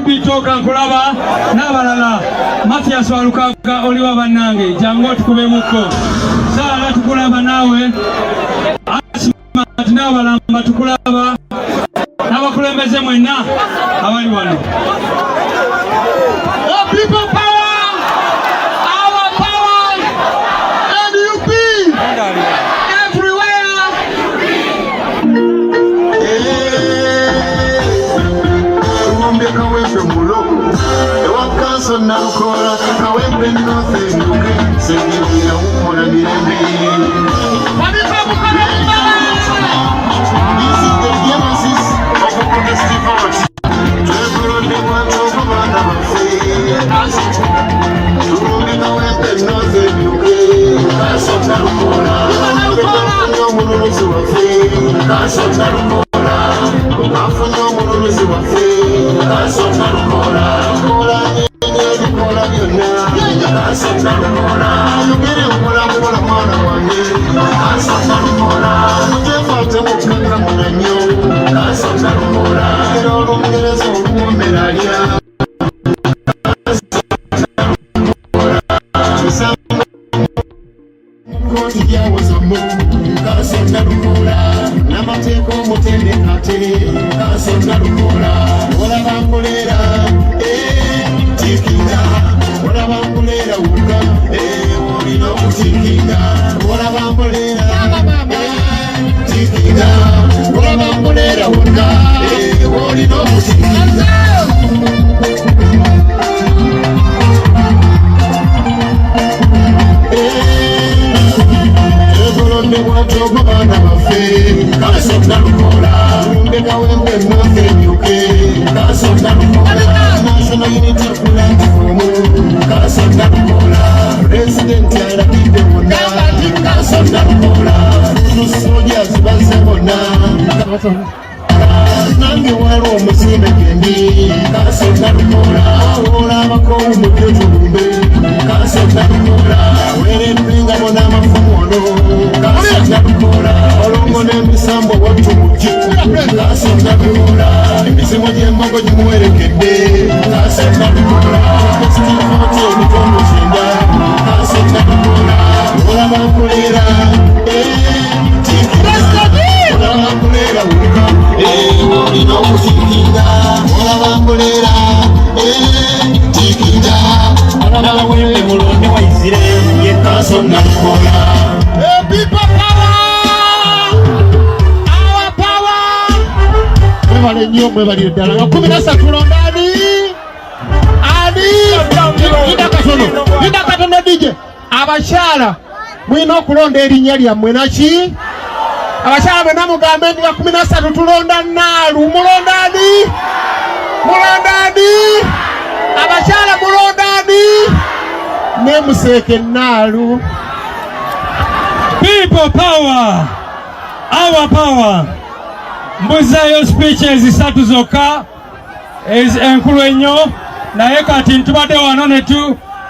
Bitoka nkulaba n'abalala Mathias Walukaga oliwa bannange jangu tukubemuko Sala tukulaba nawe Asima n'abalamba tukulaba n'abakulembeze mwenna abali wano. People power, our power, NUP everywhere. Rumbe kawembe muloko, ewakaso na ukora, kawembe nothing okay. Sengiya ukora mirembe. Wabika mukora mbala. This is the genesis of the progressive party. Turunde watu kubanda mafi. Turunde kawembe nothing okay. Kaso na ukora, kafunyo mununuzi wafi. Kaso na ukora, kafunyo mununuzi wafi. Kaso na ukora, ukora nyinyi ukora byonna. Kaso na ukora, yugere ukora mwana mwana wange. Kaso na ukora, mujefate mukanga munanyo. Kaso na ukora, ero olungereza oluwomeralya. Nange wali omusimbe gendi kasonda lukola ola bako umujjojo bumbe kasonda lukola were mpinga bona mafumu ono kasonda lukola olongo n'emisambo wattu mujje kasonda lukola emisimu gy'embago gimuwerekedde kasonda lukola Steve emitondo kyenda kasonda lukola ola bakolera people power, our power. Mwebale nnyo mwebale ddala nga 13 tulonda ani Linda katono DJ abakyala mwina okulonda erinnya lyammwe naki abakyala bonna mugambe ndi 13 tulonda Naalu mulonda ani abakyala mulonda ani ne Museeke Naalu. People power, our power. Mbuzayo speeches 3 zokka enkulu ennyo naye kati ntubadde wano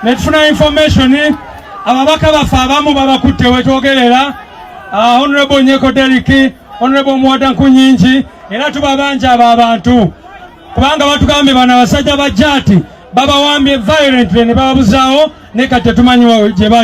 netufuna information ababaka baffe abamu babakutte wetwogerera Honorable Nyeko Deriki, Honorable Mwada Nkunyingi era tubabanja abo abantu kubanga batugambye bano abasajja bajja ati babawambye violently ne bababuzaawo ne kati tetumanyi gye bali.